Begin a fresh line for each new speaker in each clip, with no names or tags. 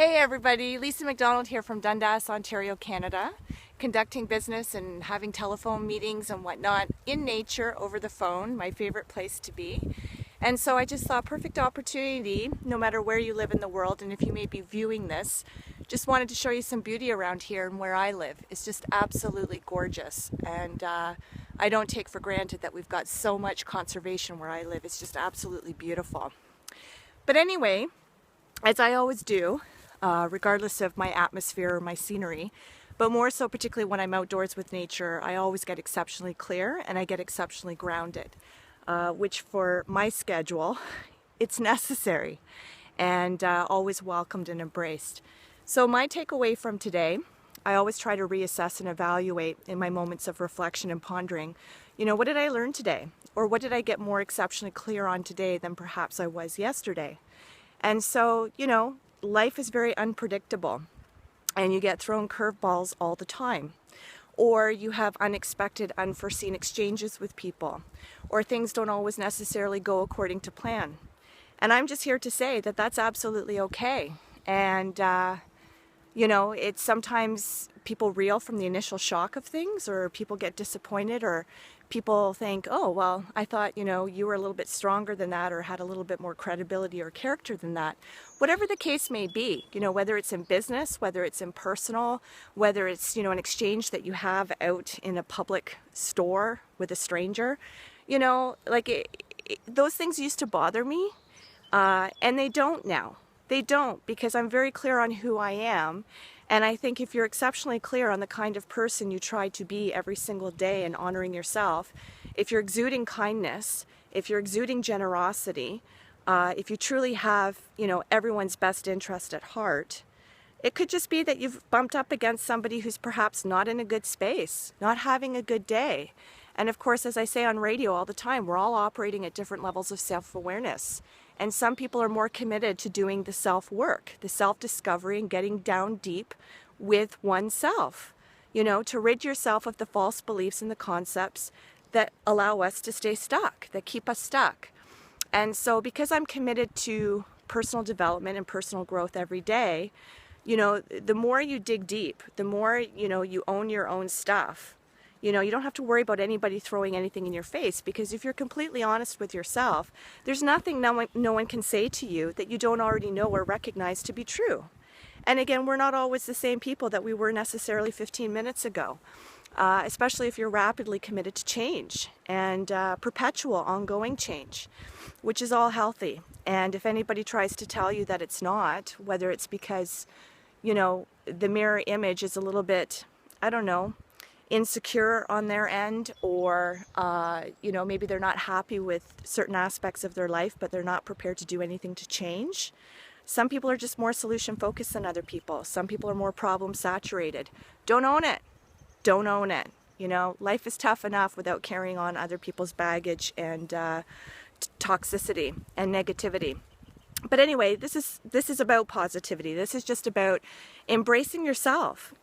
Hey everybody, Lisa McDonald here from Dundas, Ontario, Canada, conducting business and having telephone meetings and whatnot in nature over the phone, my favorite place to be. And so I just thought perfect opportunity, no matter where you live in the world, and if you may be viewing this, just wanted to show you some beauty around here and where I live. It's just absolutely gorgeous, and I don't take for granted that we've got so much conservation where I live. It's just absolutely beautiful. But anyway, as I always do, regardless of my atmosphere or my scenery, but more so particularly when I'm outdoors with nature, I always get exceptionally clear and I get exceptionally grounded, which for my schedule, it's necessary and always welcomed and embraced. So my takeaway from today, I always try to reassess and evaluate in my moments of reflection and pondering, what did I learn today? Or what did I get more exceptionally clear on today than perhaps I was yesterday? And so, life is very unpredictable and you get thrown curveballs all the time. Or you have unexpected, unforeseen exchanges with people. Or things don't always necessarily go according to plan. And I'm just here to say that that's absolutely okay. And, it's sometimes people reel from the initial shock of things, or people get disappointed, or people think, oh, well, I thought, you were a little bit stronger than that or had a little bit more credibility or character than that. Whatever the case may be, whether it's in business, whether it's in personal, whether it's, an exchange that you have out in a public store with a stranger, those things used to bother me, and they don't now. They don't, because I'm very clear on who I am. And I think if you're exceptionally clear on the kind of person you try to be every single day and honoring yourself, if you're exuding kindness, if you're exuding generosity, if you truly have, everyone's best interest at heart, it could just be that you've bumped up against somebody who's perhaps not in a good space, not having a good day. And of course, as I say on radio all the time, we're all operating at different levels of self-awareness. And some people are more committed to doing the self-work, the self-discovery and getting down deep with oneself, to rid yourself of the false beliefs and the concepts that allow us to stay stuck, that keep us stuck. And so because I'm committed to personal development and personal growth every day, the more you dig deep, the more, you own your own stuff. You don't have to worry about anybody throwing anything in your face, because if you're completely honest with yourself, there's nothing no one can say to you that you don't already know or recognize to be true. And again, we're not always the same people that we were necessarily 15 minutes ago, especially if you're rapidly committed to change and perpetual ongoing change, which is all healthy. And if anybody tries to tell you that it's not, whether it's because, the mirror image is a little bit, insecure on their end, or maybe they're not happy with certain aspects of their life, but they're not prepared to do anything to change. Some people are just more solution focused than other people. Some people are more problem saturated. Don't own it. Don't own it. Life is tough enough without carrying on other people's baggage and toxicity and negativity. But anyway, this is about positivity. This is just about embracing yourself,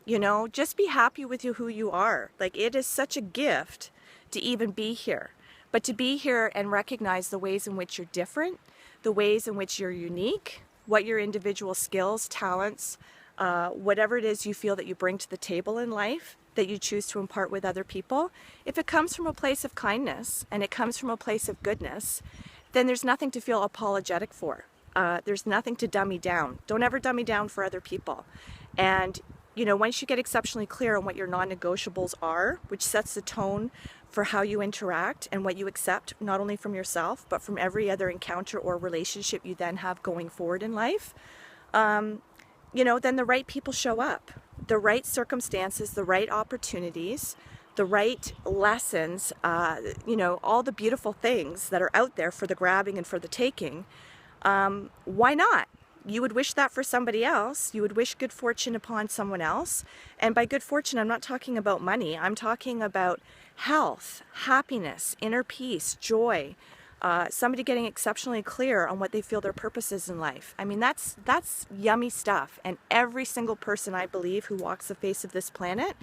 just be happy with who you are. Like, it is such a gift to even be here, but to be here and recognize the ways in which you're different, the ways in which you're unique, what your individual skills, talents, whatever it is you feel that you bring to the table in life that you choose to impart with other people. If it comes from a place of kindness and it comes from a place of goodness, then there's nothing to feel apologetic for. There's nothing to dummy down. Don't ever dummy down for other people. And, once you get exceptionally clear on what your non-negotiables are, which sets the tone for how you interact and what you accept, not only from yourself, but from every other encounter or relationship you then have going forward in life, then the right people show up. The right circumstances, the right opportunities, the right lessons, all the beautiful things that are out there for the grabbing and for the taking. Why not? You would wish that for somebody else. You would wish good fortune upon someone else. And by good fortune, I'm not talking about money. I'm talking about health, happiness, inner peace, joy, somebody getting exceptionally clear on what they feel their purpose is in life. I mean, that's yummy stuff. And every single person, I believe, who walks the face of this planet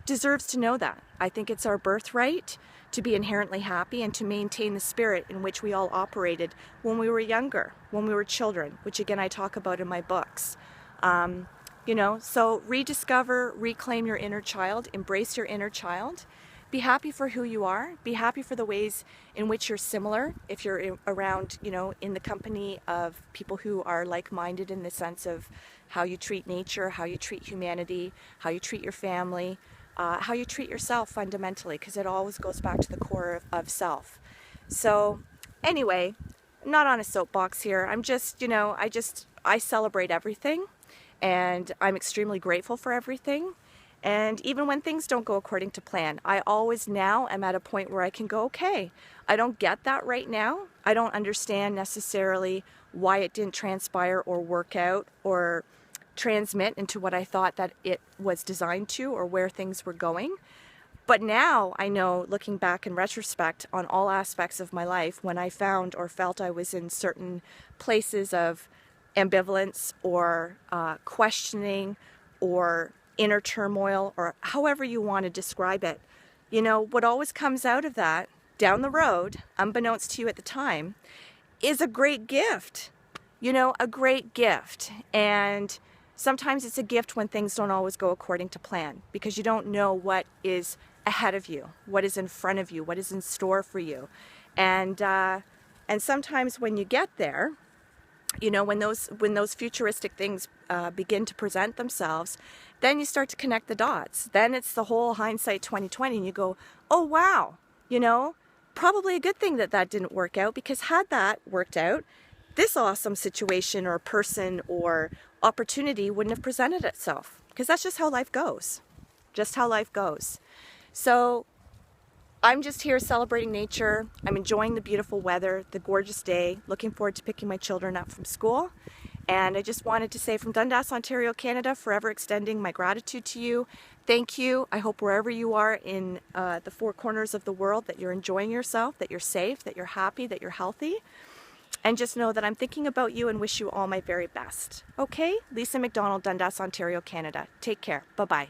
deserves to know that. I think it's our birthright to be inherently happy and to maintain the spirit in which we all operated when we were younger, when we were children, which again I talk about in my books. You know, so rediscover, reclaim your inner child, embrace your inner child. Be happy for who you are. Be happy for the ways in which you're similar. If you're around, you know, in the company of people who are like-minded in the sense of how you treat nature, how you treat humanity, how you treat your family, how you treat yourself fundamentally, because it always goes back to the core of self. So anyway, I'm not on a soapbox here. I'm just, you know, I celebrate everything, and I'm extremely grateful for everything. And even when things don't go according to plan, I always now am at a point where I can go, okay, I don't get that right now. I don't understand necessarily why it didn't transpire or work out or transmit into what I thought that it was designed to, or where things were going. But now I know, looking back in retrospect on all aspects of my life, when I found or felt I was in certain places of ambivalence or questioning or inner turmoil, or however you want to describe it, you know, what always comes out of that down the road, unbeknownst to you at the time, is a great gift. You know, a great gift. And sometimes it's a gift when things don't always go according to plan, because you don't know what is ahead of you, what is in front of you, what is in store for you. And sometimes when you get there, you know, when those futuristic things begin to present themselves, then you start to connect the dots. Then it's the whole hindsight 2020, and you go, oh wow, you know, probably a good thing that that didn't work out, because had that worked out, this awesome situation or person or opportunity wouldn't have presented itself, because that's just how life goes. Just how life goes. So I'm just here celebrating nature. I'm enjoying the beautiful weather, the gorgeous day, looking forward to picking my children up from school. And I just wanted to say, from Dundas, Ontario, Canada, forever extending my gratitude to you. Thank you. I hope wherever you are in the four corners of the world that you're enjoying yourself, that you're safe, that you're happy, that you're healthy. And just know that I'm thinking about you and wish you all my very best. Okay? Lisa McDonald, Dundas, Ontario, Canada. Take care. Bye-bye.